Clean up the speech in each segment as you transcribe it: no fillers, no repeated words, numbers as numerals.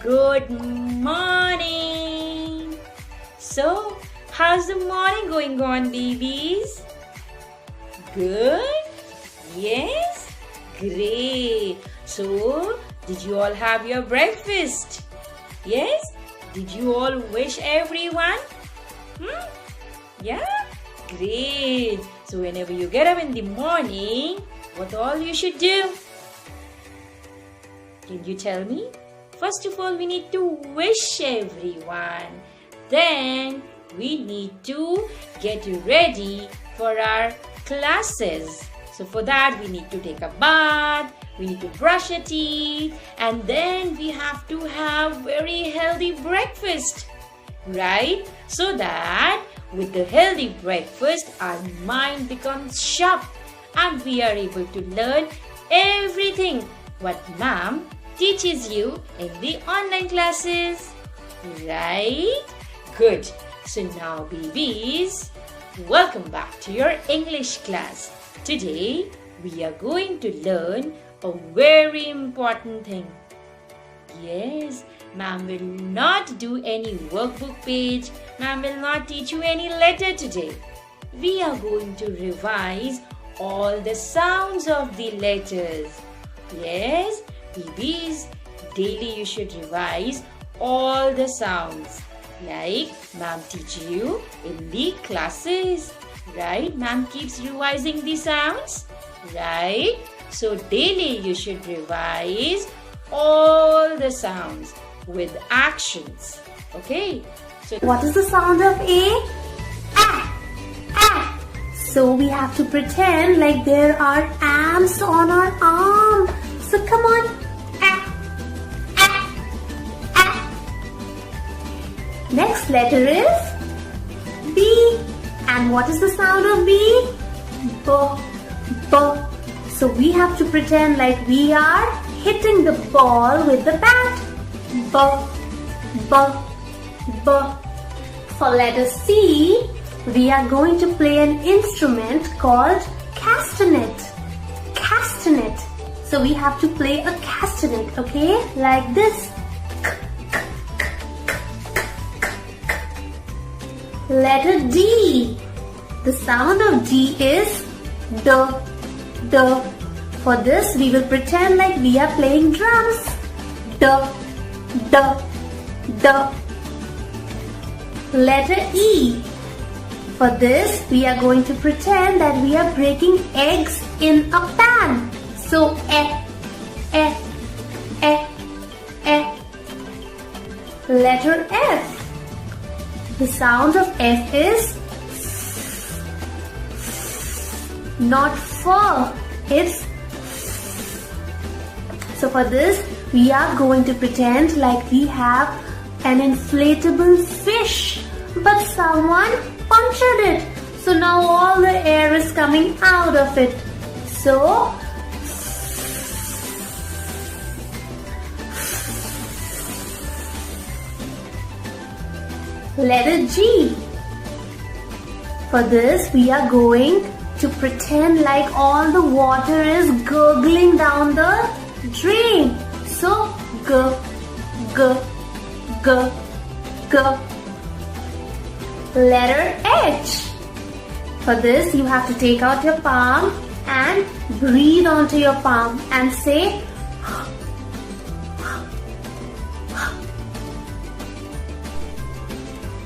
Good morning. So, how's the morning going on, babies? Good? Yes? Great. So, did you all have your breakfast? Yes? Did you all wish everyone? Yeah? Great. So, whenever you get up in the morning, what all you should do? Can you tell me? First of all, we need to wish everyone. Then, we need to get ready for our classes. So, for that, we need to take a bath, we need to brush our teeth, and then we have to have very healthy breakfast. Right? So that with the healthy breakfast, our mind becomes sharp and we are able to learn everything what ma'am teaches you in the online classes. Right? Good. So now, babies, welcome back to your English class. Today, we are going to learn a very important thing. Yes, ma'am will not do any workbook page. Ma'am will not teach you any letter today. We are going to revise all the sounds of the letters. Yes, babies, daily you should revise all the sounds like ma'am teach you in the classes. Right? Ma'am keeps revising the sounds. Right? So daily you should revise all the sounds with actions. Okay? So what is the sound of A? A. A. So we have to pretend like there are ants on our arm. So come on. A. A. A. Next letter is B. And what is the sound of B? B. B. So we have to pretend like we are hitting the ball with the bat. B. B. B. For letter C, we are going to play an instrument called castanet. Castanet. So we have to play a castanet, okay? Like this. Letter D. The sound of D is D. D. For this, we will pretend like we are playing drums. D. D. D. Letter E. For this, we are going to pretend that we are breaking eggs in a pan. So, E. E. E. E. Letter F. The sound of F is not F. It's so for this, we are going to pretend like we have an inflatable fish, but someone punctured it. So now all the air is coming out of it. So, letter G. For this, we are going to pretend like all the water is gurgling down the drain. So, G, G, G, G. Letter H. For this, you have to take out your palm and breathe onto your palm and say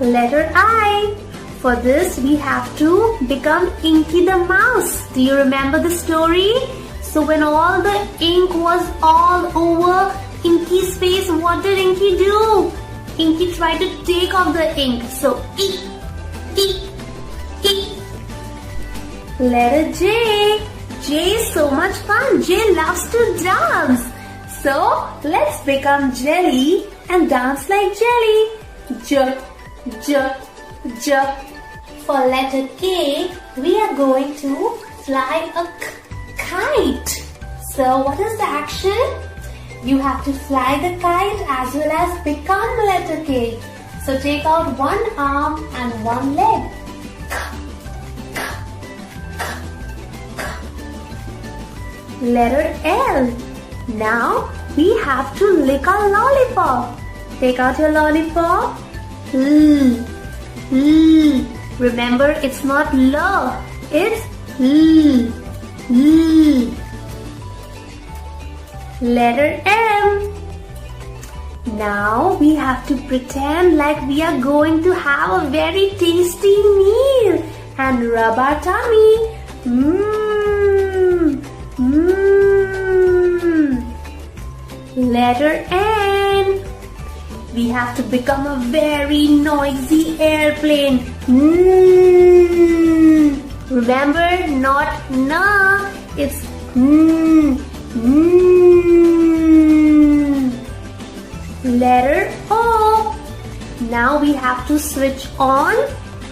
letter I. For this, we have to become Inky the mouse. Do you remember the story? So when all the ink was all over Inky's face, what did Inky do? Inky tried to take off the ink. So, E. Letter J. J is so much fun. J loves to dance. So, let's become jelly and dance like jelly. J, J, J. For letter K, we are going to fly a kite. So, what is the action? You have to fly the kite as well as become letter K. So, take out one arm and one leg. Letter L. Now we have to lick our lollipop. Take out your lollipop. Remember, it's not L, it's L. Letter M. Now we have to pretend like we are going to have a very tasty meal and rub our tummy. Letter N. We have to become a very noisy airplane. Remember, not na, it's Letter O. Now we have to switch on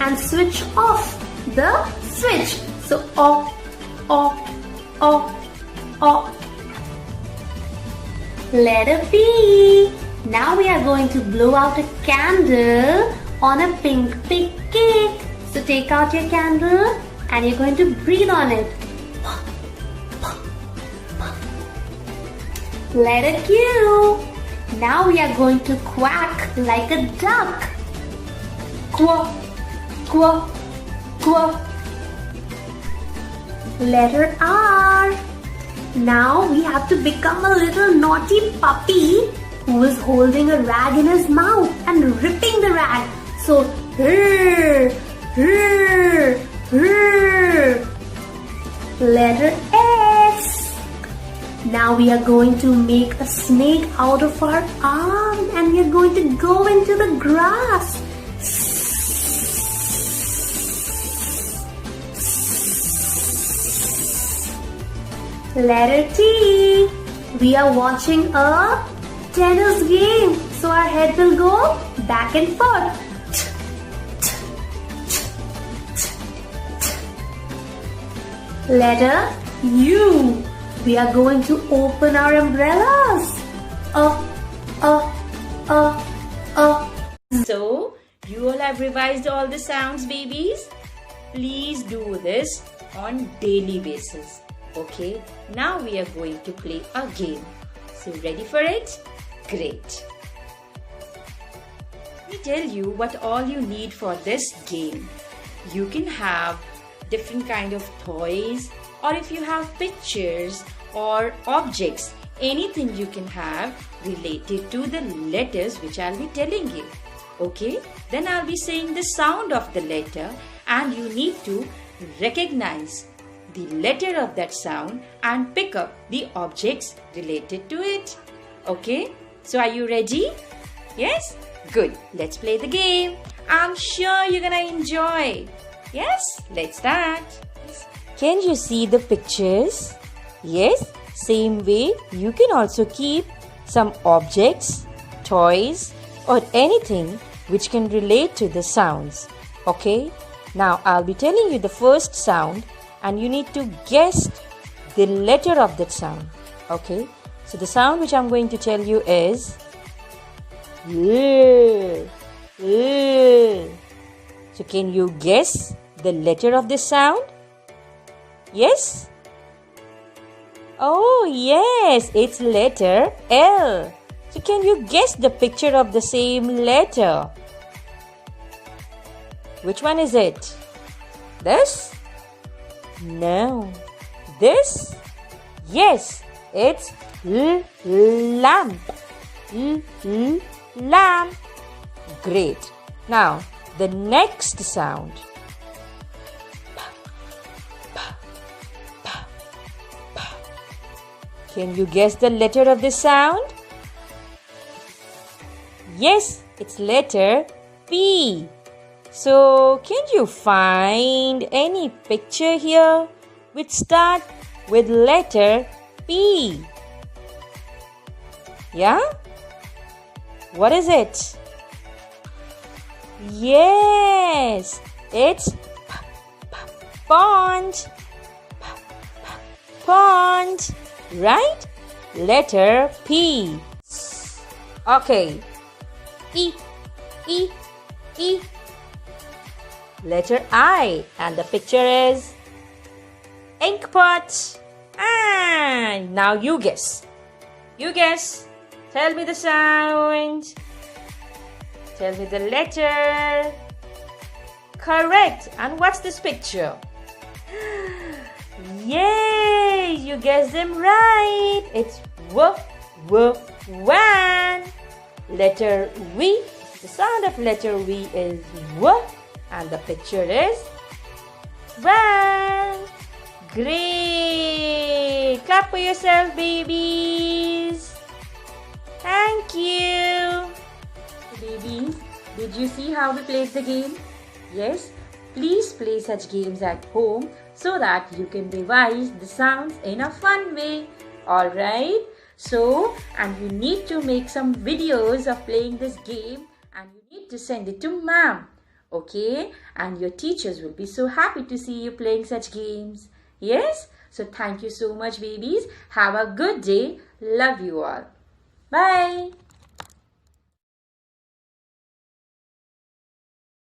and switch off the switch. So O. Letter P. Now we are going to blow out a candle on a pink cake. So take out your candle and you're going to breathe on it. Letter Q. Now we are going to quack like a duck. Quack, quack, quack. Letter R. Now we have to become a little naughty puppy who is holding a rag in his mouth and ripping the rag. So, Letter S. Now we are going to make a snake out of our arm and we are going to go into the grass. Letter T. We are watching a tennis game, so our head will go back and forth. Letter U. We are going to open our umbrellas. So, you all have revised all the sounds, babies? Please do this on daily basis. Okay, now we are going to play a game. So, ready for it? Great. Let me tell you what all you need for this game. You can have different kind of toys, or if you have pictures or objects, anything you can have related to the letters which I'll be telling you. Okay, then I'll be saying the sound of the letter and you need to recognize the letter of that sound and pick up the objects related to it. Okay, so are you ready? Yes? Good. Let's play the game. I'm sure you're gonna enjoy. Yes? Let's start. Can you see the pictures? Yes? Same way, you can also keep some objects, toys, or anything which can relate to the sounds. Okay? Now, I'll be telling you the first sound and you need to guess the letter of that sound. Okay? So, the sound which I'm going to tell you is L. So, can you guess the letter of this sound? Yes? Oh, yes, it's letter L. So, can you guess the picture of the same letter? Which one is it? This? No. This? Yes, it's lamp. Lamp. Great. Now, the next sound. Can you guess the letter of this sound? Yes, it's letter P. So, can you find any picture here which start with letter P? Yeah? What is it? Yes, it's pond. Pond. Right? Letter P. Okay. E. Letter I. And the picture is ink pot. And now you guess. You guess. Tell me the sound. Tell me the letter. Correct. And what's this picture? Yay! You guessed them right. It's van. Letter V. The sound of letter V is W. And the picture is van. Great. Clap for yourself, babies. Thank you. Babies, did you see how we played the game? Yes? Please play such games at home so that you can revise the sounds in a fun way. Alright? So, and you need to make some videos of playing this game and you need to send it to ma'am. Okay? And your teachers will be so happy to see you playing such games. Yes? So thank you so much, babies. Have a good day. Love you all. Bye.